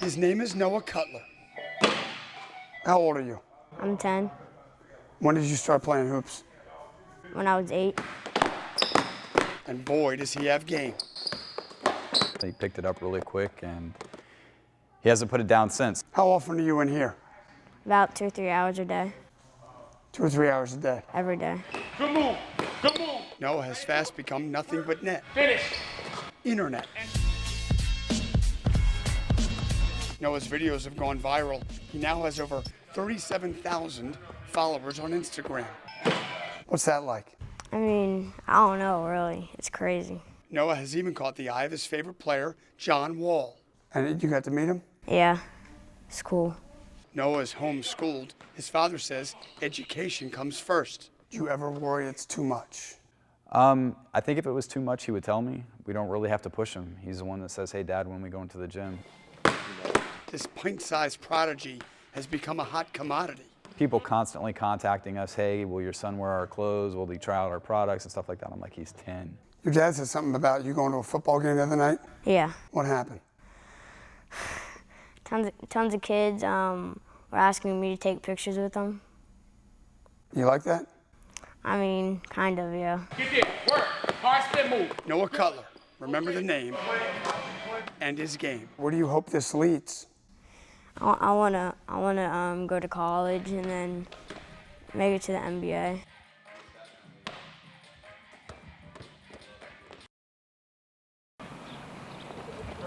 His name is Noah Cutler. How old are you? I'm 10. When did you start playing hoops? When I was 8. And boy, does he have game. He picked it up really quick, and he hasn't put it down since. How often are you in here? About 2 or 3 hours a day. 2 or 3 hours a day. Every day. Good move. Good move. Noah has fast become nothing but net. Finish. Internet. Noah's videos have gone viral. He now has over 37,000 followers on Instagram. What's that like? I mean, I don't know, really. It's crazy. Noah has even caught the eye of his favorite player, John Wall. And you got to meet him? Yeah, it's cool. Noah is homeschooled. His father says education comes first. Do you ever worry it's too much? I think if it was too much, he would tell me. We don't really have to push him. He's the one that says, hey, Dad, when we go into the gym. This pint-sized prodigy has become a hot commodity. People constantly contacting us, hey, will your son wear our clothes? Will he try out our products and stuff like that? I'm like, he's 10. Your dad said something about you going to a football game the other night? Yeah. What happened? Tons of kids were asking me to take pictures with them. You like that? I mean, kind of, yeah. Get there. Work. Hard spin move. Noah Cutler. Remember the name and his game. Where do you hope this leads? I wanna go to college and then make it to the NBA.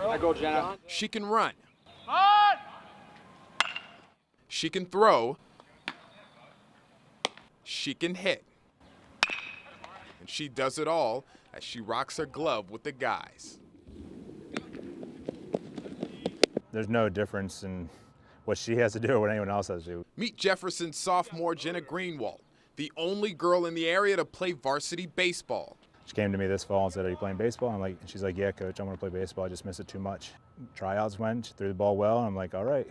I go, Jenna. She can run. On! She can throw. She can hit. And she does it all as she rocks her glove with the guys. There's no difference in what she has to do or what anyone else has to do. Meet Jefferson sophomore Jenna Greenwald, the only girl in the area to play varsity baseball. She came to me this fall and said, are you playing baseball? I'm like, she's like, yeah, coach, I want to play baseball. I just miss it too much. Tryouts went, she threw the ball well, and I'm like, all right,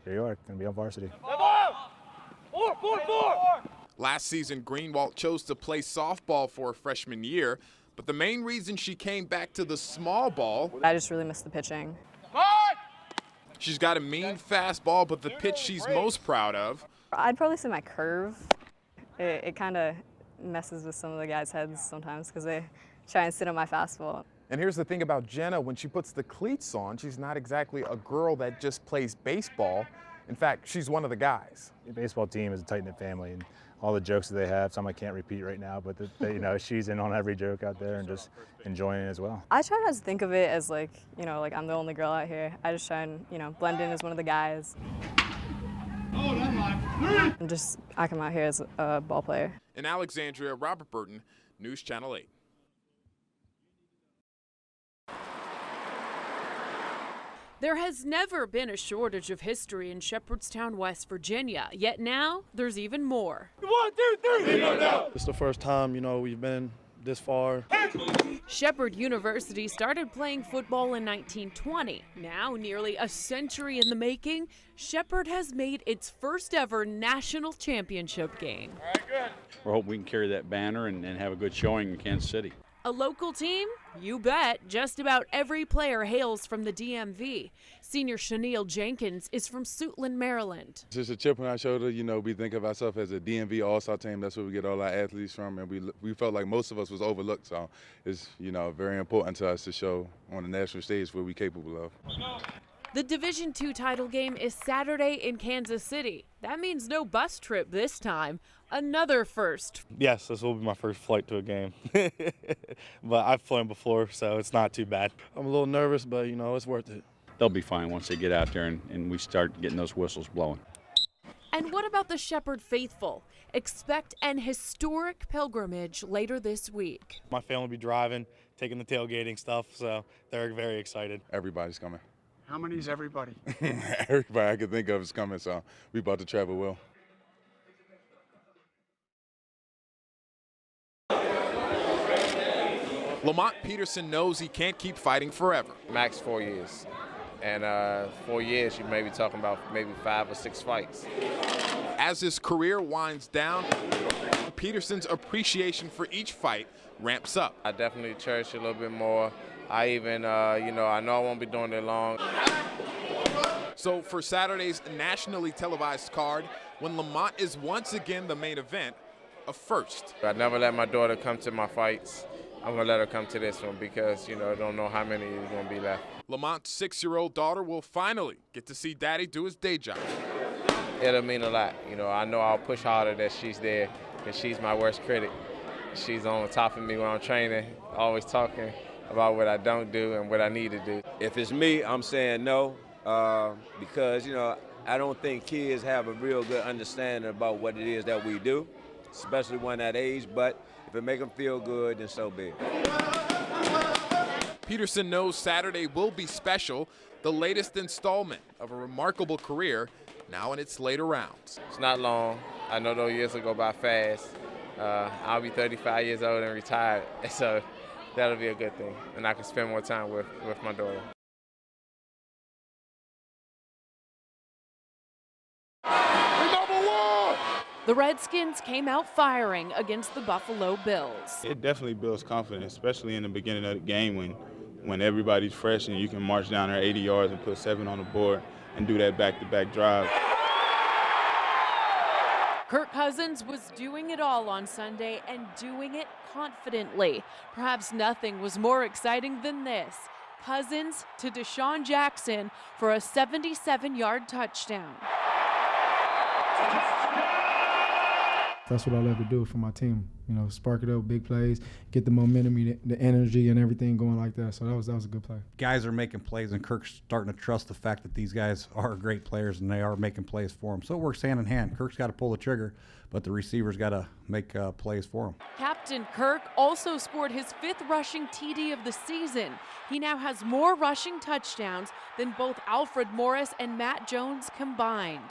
here you are, gonna be on varsity. Last season, Greenwald chose to play softball for her freshman year, but the main reason she came back to the small ball, I just really miss the pitching. she's got a mean fastball, but the pitch she's most proud of, I'd probably say my curve. It kind of messes with some of the guys' heads sometimes because they try and sit on my fastball. And here's the thing about Jenna, when she puts the cleats on, she's not exactly a girl that just plays baseball. In fact, she's one of the guys. The baseball team is a tight-knit family, and all the jokes that they have, some I can't repeat right now, but you know, she's in on every joke out there and just enjoying it as well. I try not to think of it as like, you know, like I'm the only girl out here. I just try and, you know, blend in as one of the guys. And just, I come out here as a ball player. In Alexandria, Robert Burton, News Channel 8. There has never been a shortage of history in Shepherdstown, West Virginia, yet now there's even more. 1, 2, 3. It's the first time, you know, we've been this far. Shepherd University started playing football in 1920. Now, nearly a century in the making, Shepherd has made its first ever national championship game. All right, good. We're hoping we can carry that banner and have a good showing in Kansas City. A local team? You bet. Just about every player hails from the DMV. Senior Shaniel Jenkins is from Suitland, Maryland. It's just a chip on our shoulder. You know, we think of ourselves as a DMV all-star team. That's where we get all our athletes from, and we felt like most of us was overlooked. So it's, you know, very important to us to show on the national stage what we're capable of. The Division II title game is Saturday in Kansas City. That means no bus trip this time. Another first. Yes, this will be my first flight to a game. But I've flown before, so it's not too bad. I'm a little nervous, but, you know, it's worth it. They'll be fine once they get out there and we start getting those whistles blowing. And what about the Shepherd faithful? Expect an historic pilgrimage later this week. My family will be driving, taking the tailgating stuff, so they're very excited. Everybody's coming. How many is everybody? Everybody I can think of is coming, so we about to travel well. Lamont Peterson knows he can't keep fighting forever. Max 4 years. And 4 years, you may be talking about maybe 5 or 6 fights. As his career winds down, Peterson's appreciation for each fight ramps up. I definitely cherish it a little bit more. I even, you know, I know I won't be doing it long. So for Saturday's nationally televised card, when Lamont is once again the main event, a first. I never let my daughter come to my fights. I'm going to let her come to this one because, you know, I don't know how many is going to be left. Lamont's 6-year-old daughter will finally get to see Daddy do his day job. It'll mean a lot. You know, I know I'll push harder that she's there, because she's my worst critic. She's on top of me when I'm training, always talking about what I don't do and what I need to do. If it's me, I'm saying no, because, you know, I don't think kids have a real good understanding about what it is that we do, especially one that age, but if it make them feel good, then so be it. Peterson knows Saturday will be special, the latest installment of a remarkable career, now in its later rounds. It's not long. I know those years will go by fast. I'll be 35 years old and retired, so that'll be a good thing, and I can spend more time with my daughter. The Redskins came out firing against the Buffalo Bills. It definitely builds confidence, especially in the beginning of the game when everybody's fresh and you can march down there 80 yards and put 7 on the board and do that back-to-back drive. Kirk Cousins was doing it all on Sunday and doing it confidently. Perhaps nothing was more exciting than this. Cousins to Deshaun Jackson for a 77-yard touchdown. That's what I love to do for my team. You know, spark it up, big plays, get the momentum, the energy and everything going like that. So that was a good play. Guys are making plays, and Kirk's starting to trust the fact that these guys are great players and they are making plays for him. So it works hand in hand. Kirk's got to pull the trigger, but the receivers got to make plays for him. Captain Kirk also scored his 5th rushing TD of the season. He now has more rushing touchdowns than both Alfred Morris and Matt Jones combined.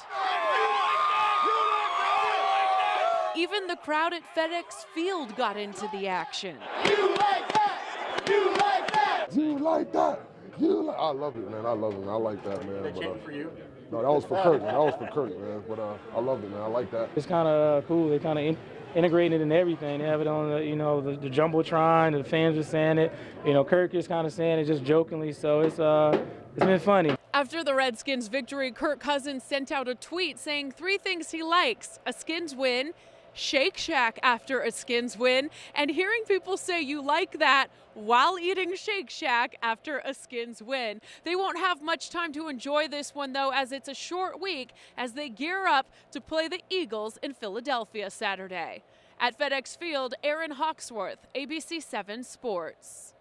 Even the crowd at FedEx Field got into the action. You like that! You like that! You like that! I love it, man. I love it. I like that, man. They chanting for you? No, that was for Kirk, man. That was for Kirk, man. But I love it, man. I like that. It's kind of cool. They kind of integrated it in everything. They have it on the Jumbotron. The fans are saying it. Kirk is kind of saying it just jokingly. So it's been funny. After the Redskins' victory, Kirk Cousins sent out a tweet saying 3 things he likes: a Skins win, Shake Shack after a Skins win, and hearing people say you like that while eating Shake Shack after a Skins win. They won't have much time to enjoy this one, though, as it's a short week as they gear up to play the Eagles in Philadelphia Saturday. At FedEx Field, Aaron Hawksworth, ABC 7 Sports.